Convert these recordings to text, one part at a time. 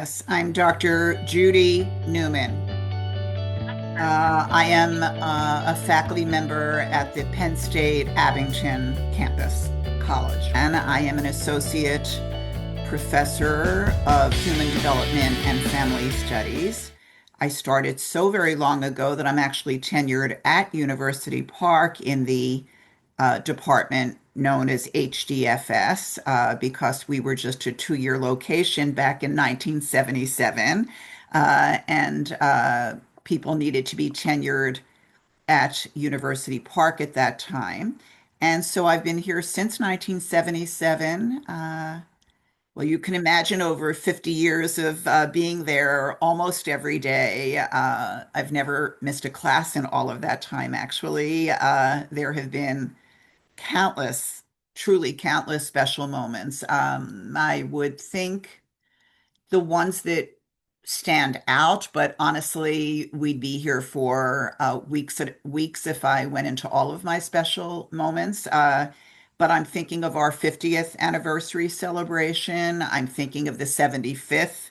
Yes, I'm Dr. Judy Newman. I am a faculty member at the Penn State Abington campus college, and I am an associate professor of human development and family studies. I started so very long ago that I'm actually tenured at University Park in the department known as HDFS because we were just a two-year location back in 1977. And people needed to be tenured at University Park at that time. And so I've been here since 1977. Well, you can imagine over 50 years of being there almost every day. I've never missed a class in all of that time, actually. There have been countless, truly countless special moments. I would think the ones that stand out, but honestly, we'd be here for weeks if I went into all of my special moments. But I'm thinking of our 50th anniversary celebration. I'm thinking of the 75th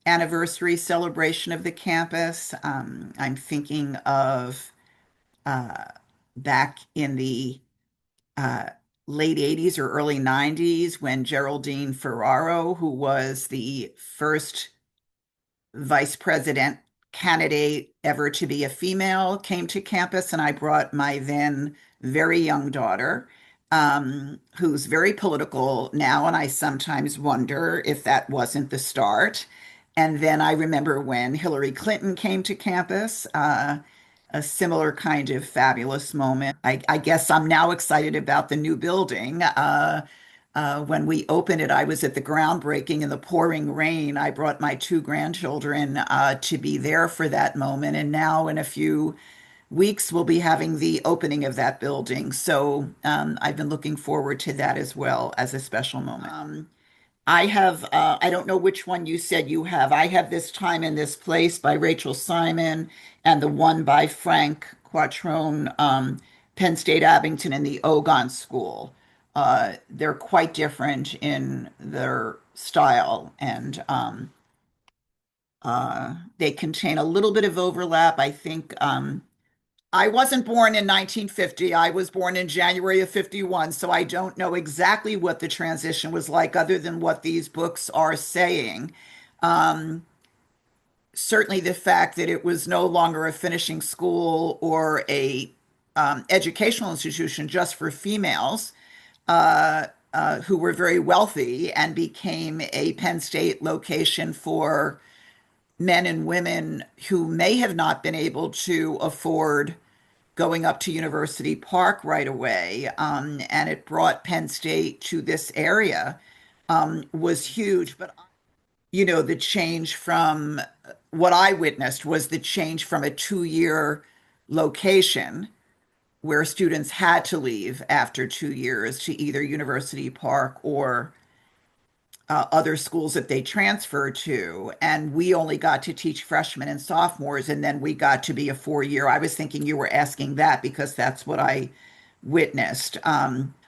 anniversary celebration of the campus. I'm thinking of uh, back in the uh, late 80s or early 90s when Geraldine Ferraro, who was the first vice president candidate ever to be a female, came to campus, and I brought my then very young daughter, who's very political now, and I sometimes wonder if that wasn't the start. And then I remember when Hillary Clinton came to campus, a similar kind of fabulous moment. I guess I'm now excited about the new building. When we opened it, I was at the groundbreaking in the pouring rain. I brought my two grandchildren to be there for that moment. And now, in a few weeks, we'll be having the opening of that building. So I've been looking forward to that as well as a special moment. I have, I don't know which one you said you have. I have This Time in This Place by Rachel Simon and the one by Frank Quattrone, Penn State Abington and the Ogontz School. They're quite different in their style and they contain a little bit of overlap. I think I wasn't born in 1950. I was born in January of 51, so I don't know exactly what the transition was like other than what these books are saying. Um, Certainly the fact that it was no longer a finishing school or a educational institution just for females who were very wealthy and became a Penn State location for men and women who may have not been able to afford going up to University Park right away, and it brought Penn State to this area, was huge. But the change from what I witnessed was the change from a two-year location where students had to leave after 2 years to either University Park or other schools that they transferred to. And we only got to teach freshmen and sophomores, and then we got to be a 4 year. I was thinking you were asking that because that's what I witnessed.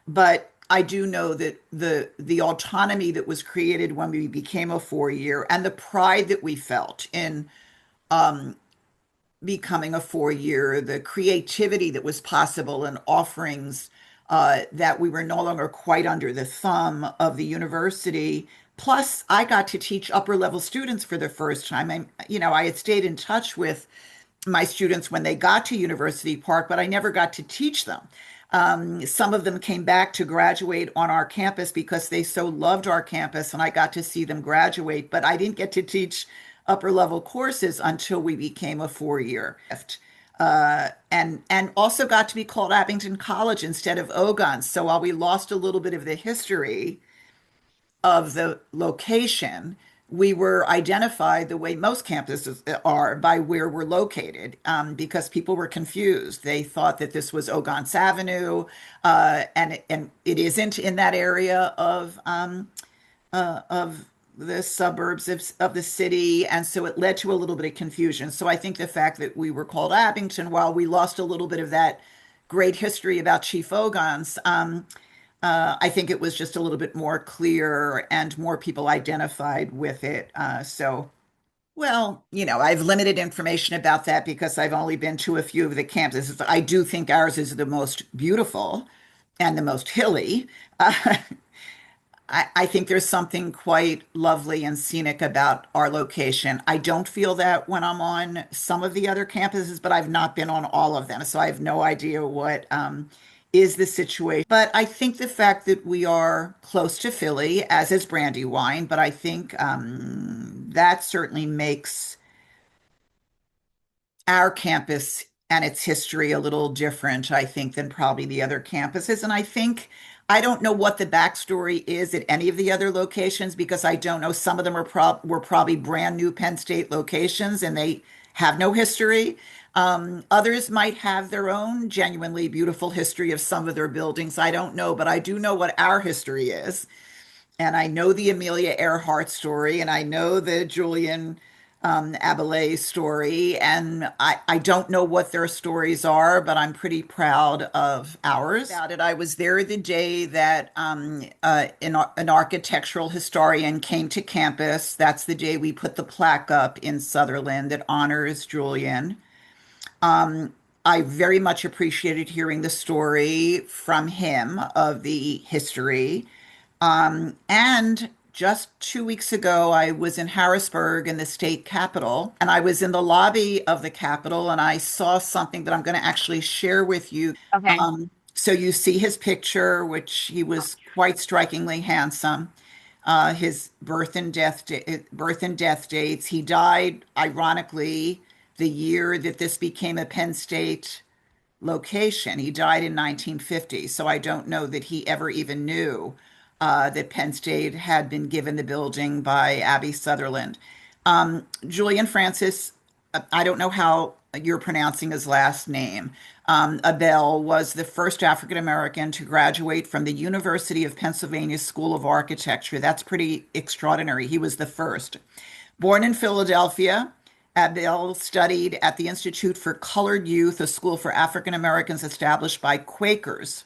But I do know that the autonomy that was created when we became a 4 year and the pride that we felt in becoming a 4 year, the creativity that was possible and offerings that we were no longer quite under the thumb of the university. Plus, I got to teach upper level students for the first time. I had stayed in touch with my students when they got to University Park, but I never got to teach them. Some of them came back to graduate on our campus because they so loved our campus, and I got to see them graduate, but I didn't get to teach upper level courses until we became a 4 year. And also got to be called Abington College instead of Ogontz. So while we lost a little bit of the history of the location, we were identified the way most campuses are by where we're located, because people were confused. They thought that this was Ogontz Avenue, and it isn't in that area of the suburbs of the city. And so it led to a little bit of confusion. So I think the fact that we were called Abington, while we lost a little bit of that great history about Chief Ogontz, I think it was just a little bit more clear and more people identified with it. Well, I've limited information about that because I've only been to a few of the campuses. I do think ours is the most beautiful and the most hilly. Uh, I think there's something quite lovely and scenic about our location. I don't feel that when I'm on some of the other campuses, but I've not been on all of them, so I have no idea what is the situation. But I think the fact that we are close to Philly, as is Brandywine, but I think that certainly makes our campus and its history a little different, I think, than probably the other campuses. And I think I don't know what the backstory is at any of the other locations because I don't know. Some of them were probably brand new Penn State locations and they have no history. Others might have their own genuinely beautiful history of some of their buildings. I don't know, but I do know what our history is. And I know the Amelia Earhart story, and I know the Julian Abele story, and I don't know what their stories are, but I'm pretty proud of ours. About it, I was there the day that an architectural historian came to campus. That's the day we put the plaque up in Sutherland that honors Julian. I very much appreciated hearing the story from him of the history. And just 2 weeks ago, I was in Harrisburg in the state capitol, and I was in the lobby of the Capitol, and I saw something that I'm going to actually share with you. Okay. So you see his picture, which he was quite strikingly handsome. His birth and death dates. He died, ironically, the year that this became a Penn State location. He died in 1950, so I don't know that he ever even knew that Penn State had been given the building by Abby Sutherland. Julian Francis, I don't know how you're pronouncing his last name. Abele was the first African American to graduate from the University of Pennsylvania School of Architecture. That's pretty extraordinary. He was the first. Born in Philadelphia, Abele studied at the Institute for Colored Youth, a school for African Americans established by Quakers.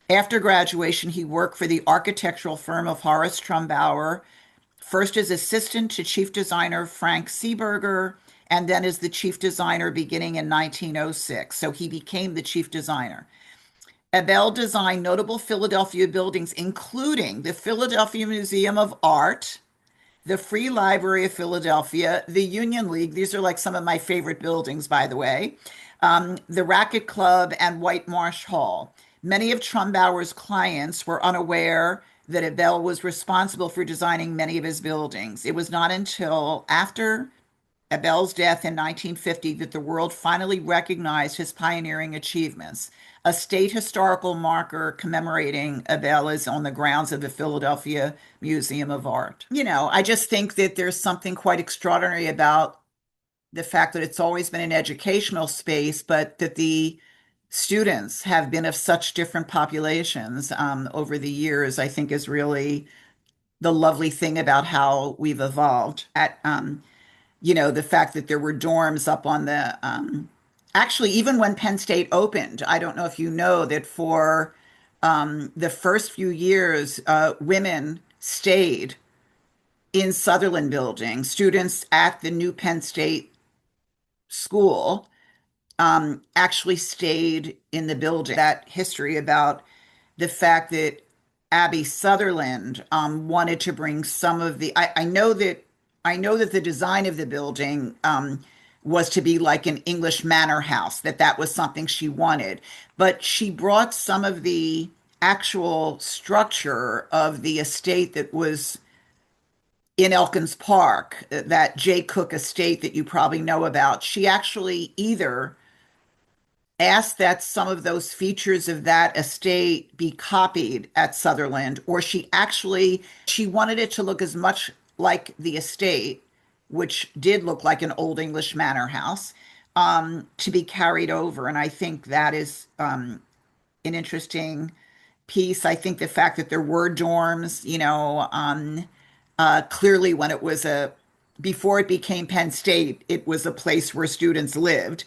After graduation, he worked for the architectural firm of Horace Trumbauer, first as assistant to chief designer Frank Seeberger, and then as the chief designer beginning in 1906. So he became the chief designer. Abele designed notable Philadelphia buildings, including the Philadelphia Museum of Art, the Free Library of Philadelphia, the Union League. These are like some of my favorite buildings, by the way. The Racquet Club and White Marsh Hall. Many of Trumbauer's clients were unaware that Abele was responsible for designing many of his buildings. It was not until after Abele's death in 1950 that the world finally recognized his pioneering achievements. A state historical marker commemorating Abele is on the grounds of the Philadelphia Museum of Art. I just think that there's something quite extraordinary about the fact that it's always been an educational space, but that the students have been of such different populations over the years, I think is really the lovely thing about how we've evolved. The fact that there were dorms up on the, actually, even when Penn State opened, I don't know if you know that for the first few years, women stayed in Sutherland Building, students at the new Penn State school actually stayed in the building. That history about the fact that Abby Sutherland wanted to bring some of the. I know that the design of the building was to be like an English manor house. That was something she wanted, but she brought some of the actual structure of the estate that was in Elkins Park, that Jay Cook estate that you probably know about. She actually either asked that some of those features of that estate be copied at Sutherland, or she wanted it to look as much like the estate, which did look like an old English manor house, to be carried over. And I think that is an interesting piece. I think the fact that there were dorms, clearly when it was before it became Penn State, it was a place where students lived.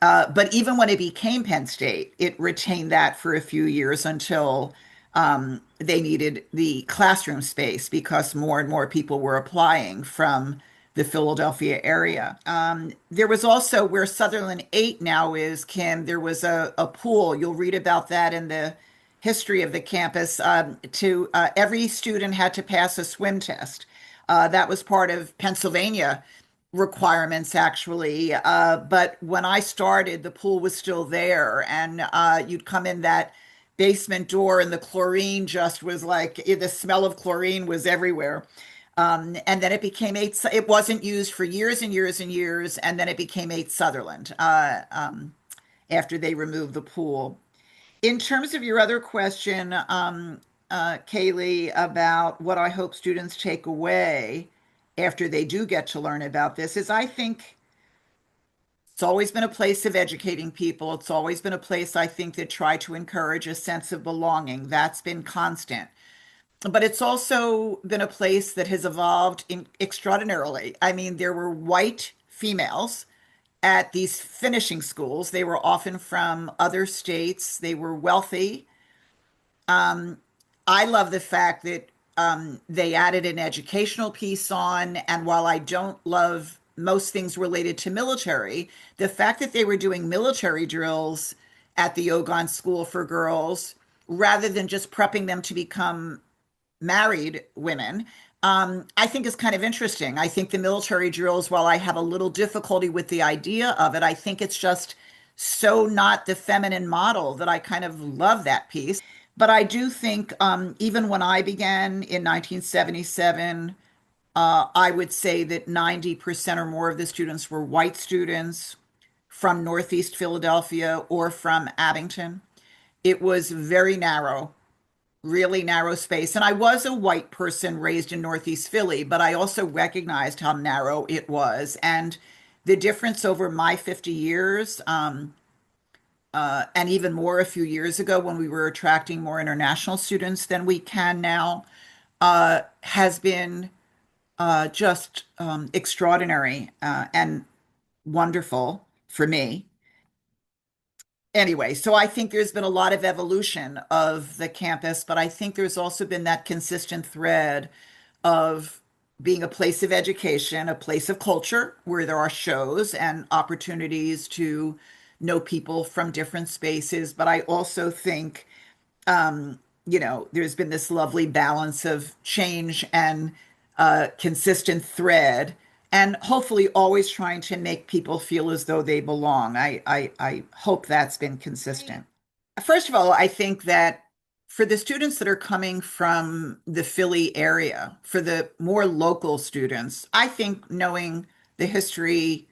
But even when it became Penn State, it retained that for a few years until They needed the classroom space because more and more people were applying from the Philadelphia area. There was also where Sutherland 8 now is, Kim, there was a pool. You'll read about that in the history of the campus. Every student had to pass a swim test. That was part of Pennsylvania requirements, actually. But when I started, the pool was still there, and you'd come in that basement door, and the chlorine just was like the smell of chlorine was everywhere. And then it became eight. It wasn't used for years and years and years, and then it became eight Sutherland after they removed the pool. In terms of your other question, Kaylee, about what I hope students take away after they do get to learn about this, is I think it's always been a place of educating people. It's always been a place, I think, that tried to encourage a sense of belonging. That's been constant. But it's also been a place that has evolved extraordinarily. I mean, there were white females at these finishing schools. They were often from other states. They were wealthy. I love the fact that they added an educational piece on, and while I don't love most things related to military, the fact that they were doing military drills at the Ogontz School for girls rather than just prepping them to become married women, I think is kind of interesting. I think the military drills, while I have a little difficulty with the idea of it, I think it's just so not the feminine model that I kind of love that piece. But I do think even when I began in 1977, I would say that 90% or more of the students were white students from Northeast Philadelphia or from Abington. It was very narrow, really narrow space. And I was a white person raised in Northeast Philly, but I also recognized how narrow it was. And the difference over my 50 years, and even more a few years ago when we were attracting more international students than we can now, has been just extraordinary and wonderful for me. Anyway, so I think there's been a lot of evolution of the campus, but I think there's also been that consistent thread of being a place of education, a place of culture where there are shows and opportunities to know people from different spaces. But I also think, there's been this lovely balance of change and consistent thread, and hopefully always trying to make people feel as though they belong. I hope that's been consistent. First of all, I think that for the students that are coming from the Philly area, for the more local students, I think knowing the history,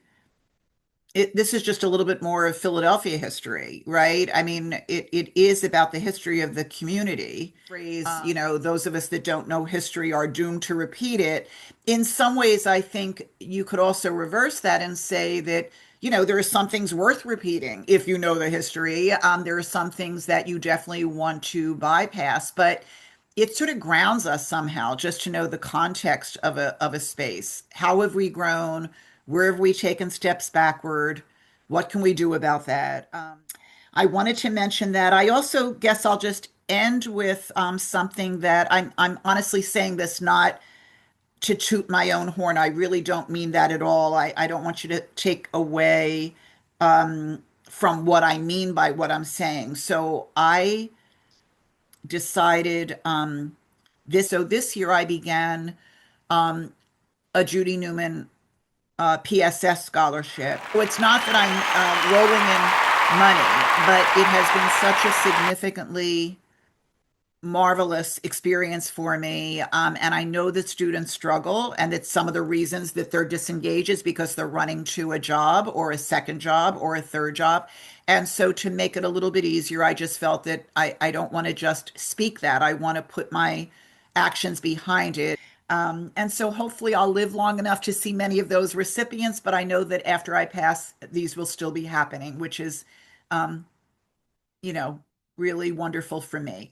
this is just a little bit more of Philadelphia history, right? I mean, it is about the history of the community. Phrase, those of us that don't know history are doomed to repeat it. In some ways, I think you could also reverse that and say that, there are some things worth repeating if you know the history. There are some things that you definitely want to bypass, but it sort of grounds us somehow just to know the context of a space. How have we grown? Where have we taken steps backward? What can we do about that? I wanted to mention that. I also guess I'll just end with something that I'm honestly saying this not to toot my own horn. I really don't mean that at all. I don't want you to take away from what I mean by what I'm saying. So I decided this year I began a Judy Newman PSS scholarship. So it's not that I'm rolling in money, but it has been such a significantly marvelous experience for me. And I know that students struggle, and that some of the reasons that they're disengaged is because they're running to a job or a second job or a third job. And so to make it a little bit easier, I just felt that I don't want to just speak that. I want to put my actions behind it. And so hopefully I'll live long enough to see many of those recipients, but I know that after I pass, these will still be happening, which is, really wonderful for me.